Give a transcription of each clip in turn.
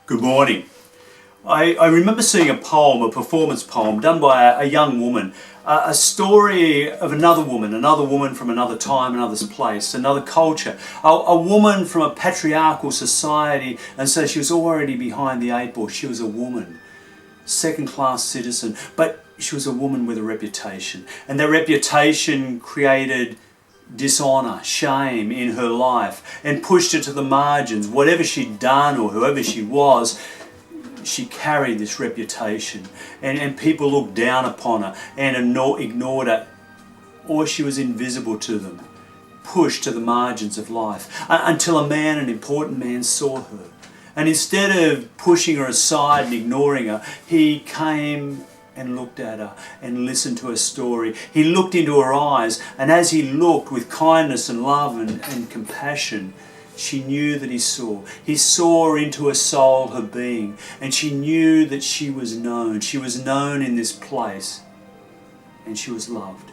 Good morning. I remember seeing a poem, a performance poem done by a young woman, a story of another woman from another time, another place, another culture, a woman from a patriarchal society, and so she was already behind the eight ball. She was a woman, second-class citizen, but she was a woman with a reputation, and that reputation created dishonour, shame in her life, and pushed her to the margins. Whatever she'd done or whoever she was, she carried this reputation, and people looked down upon her and ignored her, or she was invisible to them, pushed to the margins of life, until an important man saw her. And instead of pushing her aside and ignoring her, he came and looked at her and listened to her story. He looked into her eyes, and as he looked with kindness and love and compassion, she knew that he saw. He saw into her soul, her being, and she knew that she was known. She was known in this place, and she was loved.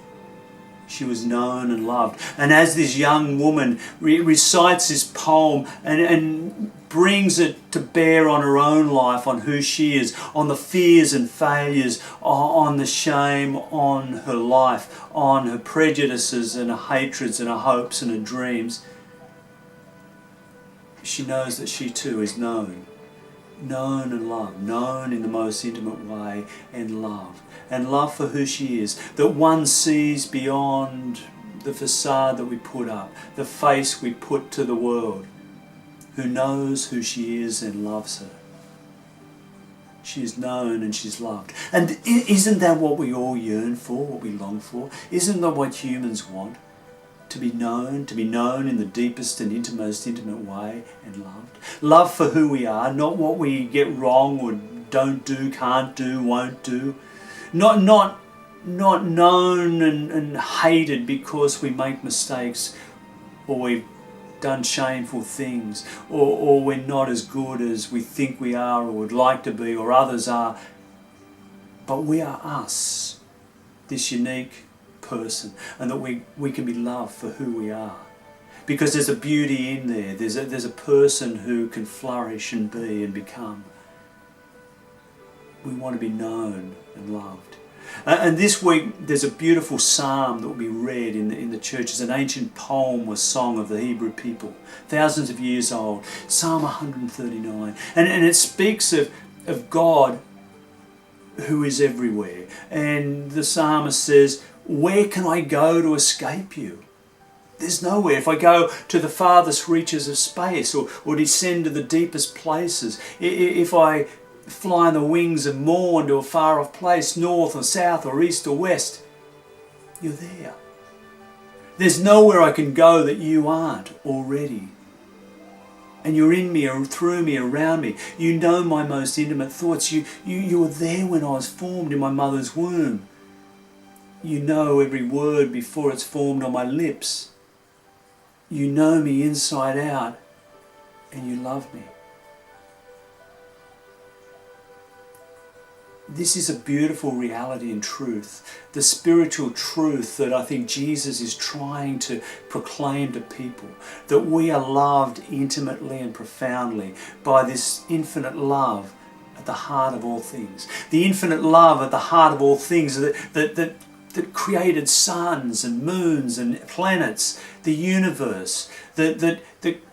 She was known and loved. And as this young woman recites this poem and brings it to bear on her own life, on who she is, on the fears and failures, on the shame, on her life, on her prejudices and her hatreds and her hopes and her dreams, she knows that she too is known and loved, known in the most intimate way, and loved for who she is, that one sees beyond the facade that we put up, the face we put to the world, who knows who she is and loves her. She is known and she's loved. And isn't that what we all yearn for, what we long for? Isn't that what humans want? To be known in the deepest and most intimate way, and loved. Love for who we are, not what we get wrong or don't do, can't do, won't do. Not known and hated because we make mistakes, or we've done shameful things, or we're not as good as we think we are or would like to be or others are. But we are us, this unique person, and that we can be loved for who we are, because there's a beauty in there. There's a person who can flourish and be and become. We want to be known and loved. And this week there's a beautiful psalm that will be read in the church. It's an ancient poem or song of the Hebrew people, thousands of years old, Psalm 139, and it speaks of God who is everywhere. And the psalmist says, where can I go to escape you? There's nowhere. If I go to the farthest reaches of space, or descend to the deepest places, if I fly on the wings of morn to a far off place, north or south or east or west, you're there. There's nowhere I can go that you aren't already. And you're in me, or through me, around me. You know my most intimate thoughts. You were there when I was formed in my mother's womb. You know every word before it's formed on my lips. You know me inside out, and you love me. This is a beautiful reality and truth, the spiritual truth that I think Jesus is trying to proclaim to people, that we are loved intimately and profoundly by this infinite love at the heart of all things. The infinite love at the heart of all things that created suns and moons and planets, the universe, the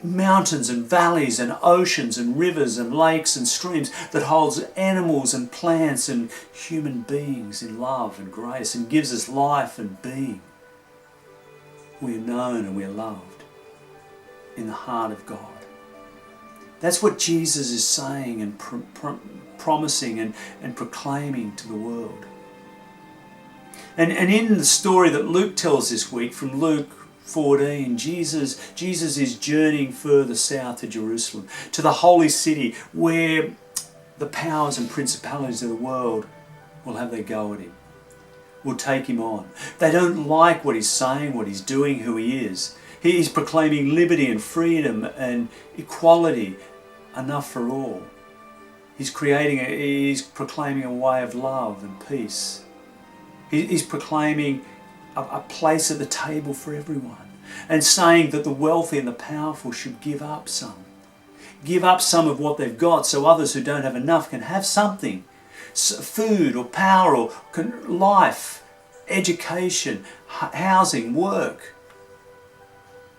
mountains and valleys and oceans and rivers and lakes and streams, that holds animals and plants and human beings in love and grace and gives us life and being. We are known and we are loved in the heart of God. That's what Jesus is saying and promising and proclaiming to the world. And in the story that Luke tells this week, from Luke 14, Jesus is journeying further south to Jerusalem, to the holy city, where the powers and principalities of the world will have their go at him, will take him on. They don't like what he's saying, what he's doing, who he is. He's proclaiming liberty and freedom and equality, enough for all. He's proclaiming a way of love and peace. He's proclaiming a place at the table for everyone, and saying that the wealthy and the powerful should give up some. give up some of what they've got so others who don't have enough can have something. Food or power or life, education, housing, work.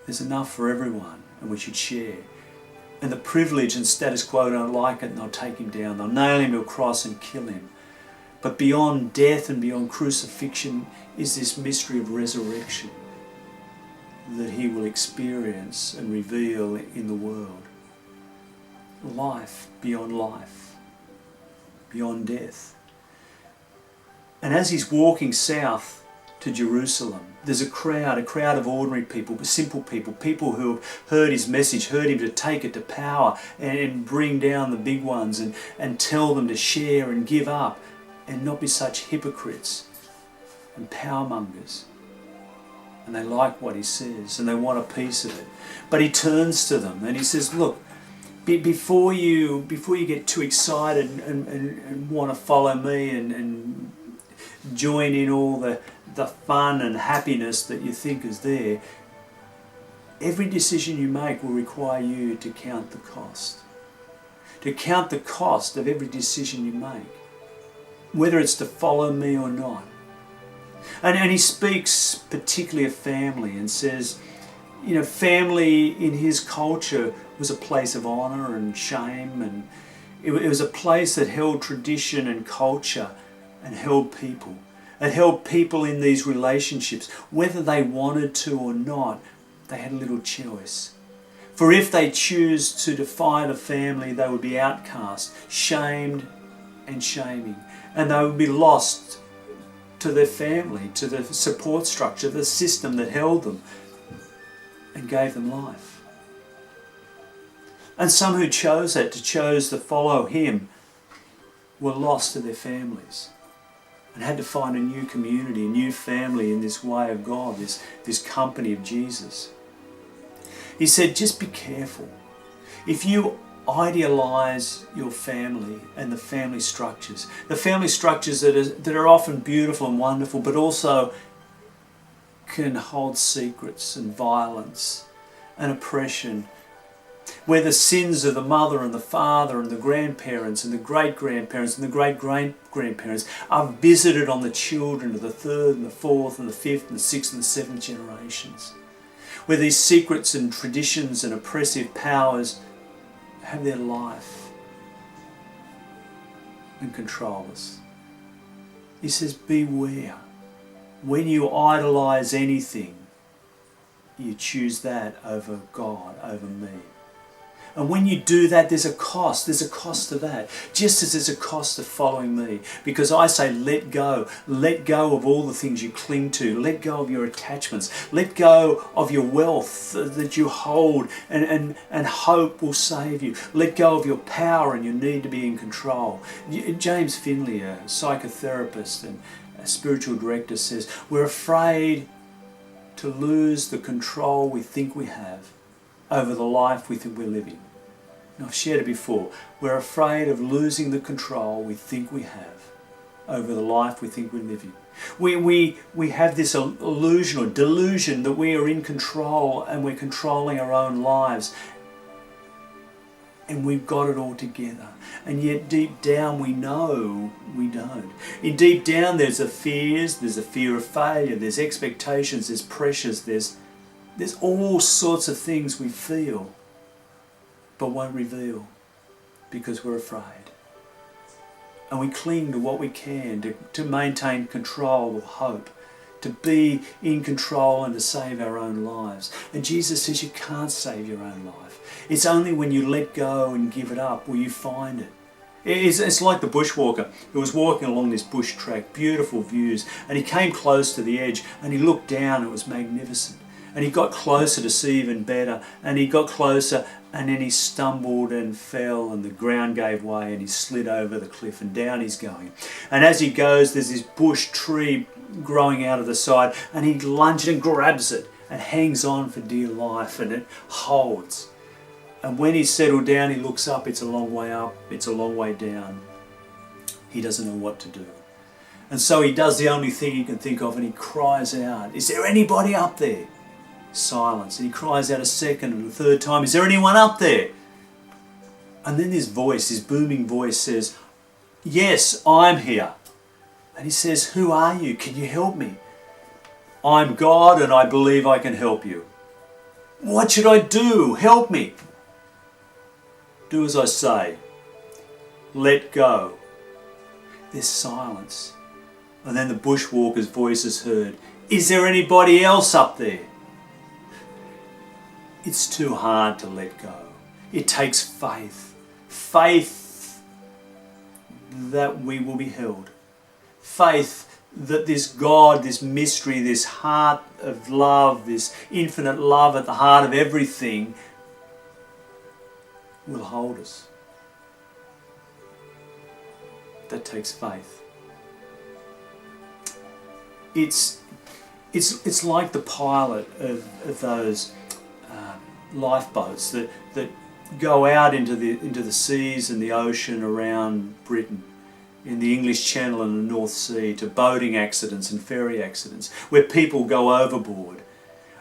There's enough for everyone, and we should share. And the privilege and status quo don't like it, and they'll take him down. They'll nail him to a cross and kill him. But beyond death and beyond crucifixion is this mystery of resurrection that he will experience and reveal in the world. Life beyond life, beyond death. And as he's walking south to Jerusalem, there's a crowd of ordinary people, simple people who have heard his message, heard him to take it to power and bring down the big ones and tell them to share and give up and not be such hypocrites and power mongers. And they like what he says and they want a piece of it. But he turns to them and he says, look, before you get too excited and want to follow me and join in all the fun and happiness that you think is there, every decision you make will require you to count the cost. To count the cost of every decision you make, whether it's to follow me or not. And he speaks particularly of family and says, you know, family in his culture was a place of honour and shame, and it was a place that held tradition and culture and held people. It held people in these relationships. Whether they wanted to or not, they had little choice. For if they choose to defy the family, they would be outcast, shamed and shaming. And they would be lost to their family, to the support structure, the system that held them and gave them life. And some who chose to follow him, were lost to their families and had to find a new community, a new family in this way of God, this company of Jesus. He said, just be careful. If you idealize your family and the family structures that are often beautiful and wonderful, but also can hold secrets and violence and oppression, where the sins of the mother and the father and the grandparents and the great-grandparents and the great-great-grandparents are visited on the children of the third and the fourth and the fifth and the sixth and the seventh generations, where these secrets and traditions and oppressive powers have their life and control us. He says, beware. When you idolize anything, you choose that over God, over me. And when you do that, there's a cost. There's a cost to that. Just as there's a cost to following me. Because I say, let go. Let go of all the things you cling to. Let go of your attachments. Let go of your wealth that you hold and hope will save you. Let go of your power and your need to be in control. James Finley, a psychotherapist and a spiritual director, says, we're afraid to lose the control we think we have over the life we think we're living. And I've shared it before. We're afraid of losing the control we think we have over the life we think we're living. We have this illusion or delusion that we are in control and we're controlling our own lives. And we've got it all together. And yet deep down we know we don't. In deep down there's a fear of failure, there's expectations, there's pressures, there's all sorts of things we feel but won't reveal because we're afraid. And we cling to what we can to maintain control of hope, to be in control and to save our own lives. And Jesus says you can't save your own life. It's only when you let go and give it up will you find it. It's like the bushwalker who was walking along this bush track, beautiful views, and he came close to the edge and he looked down, it was magnificent. And he got closer to see even better, and he got closer, and then he stumbled and fell, and the ground gave way, and he slid over the cliff, and down he's going. And as he goes, there's this bush tree growing out of the side, and he lunges and grabs it, and hangs on for dear life, and it holds. And when he's settled down, he looks up, it's a long way up, it's a long way down. He doesn't know what to do. And so he does the only thing he can think of, and he cries out, is there anybody up there? Silence. And he cries out a second and a third time, is there anyone up there? And then this voice, this booming voice says, "Yes, I'm here." And he says, "Who are you? Can you help me?" "I'm God and I believe I can help you." "What should I do? Help me." "Do as I say. Let go." There's silence. And then the bushwalker's voice is heard. "Is there anybody else up there?" It's too hard to let go. It takes faith. Faith that we will be held. Faith that this God, this mystery, this heart of love, this infinite love at the heart of everything will hold us. That takes faith. It's like the pilot of those lifeboats that go out into the seas and the ocean around Britain, in the English Channel and the North Sea, to boating accidents and ferry accidents where people go overboard.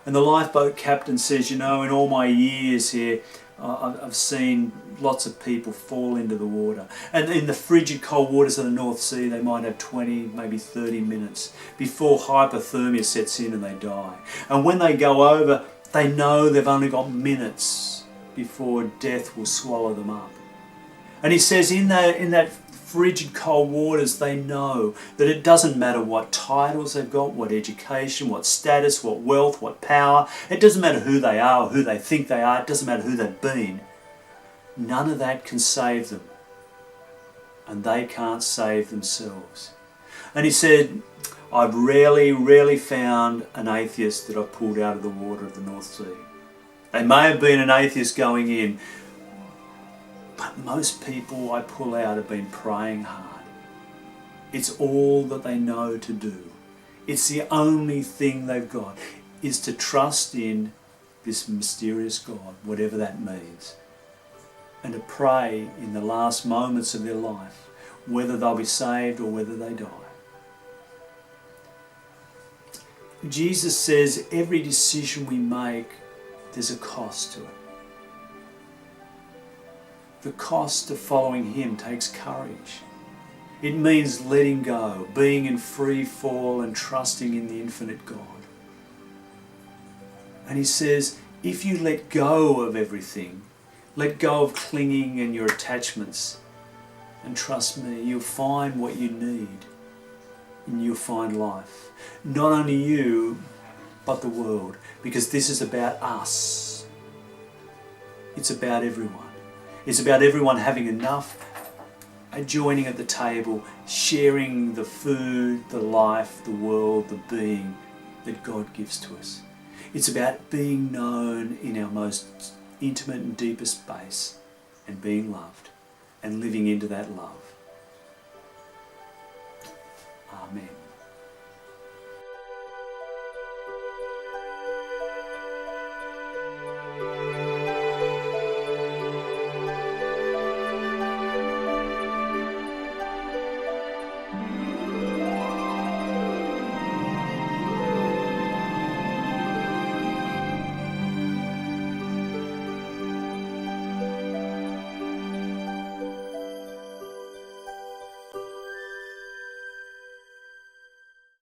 And the lifeboat captain says, "You know, in all my years here, I've seen lots of people fall into the water. And in the frigid cold waters of the North Sea, they might have 20, maybe 30 minutes before hypothermia sets in and they die. And when they go over, they know they've only got minutes before death will swallow them up." And he says in that frigid cold waters, they know that it doesn't matter what titles they've got, what education, what status, what wealth, what power. It doesn't matter who they are or who they think they are. It doesn't matter who they've been. None of that can save them. And they can't save themselves. And he said, "I've rarely found an atheist that I've pulled out of the water of the North Sea. They may have been an atheist going in, but most people I pull out have been praying hard. It's all that they know to do. It's the only thing they've got, is to trust in this mysterious God, whatever that means, and to pray in the last moments of their life, whether they'll be saved or whether they die." Jesus says every decision we make, there's a cost to it. The cost of following him takes courage. It means letting go, being in free fall and trusting in the infinite God. And he says, if you let go of everything, let go of clinging and your attachments, and trust me, you'll find what you need, and you'll find life. Not only you, but the world, because this is about us. It's about everyone. It's about everyone having enough, joining at the table, sharing the food, the life, the world, the being that God gives to us. It's about being known in our most intimate and deepest space and being loved and living into that love. Amen.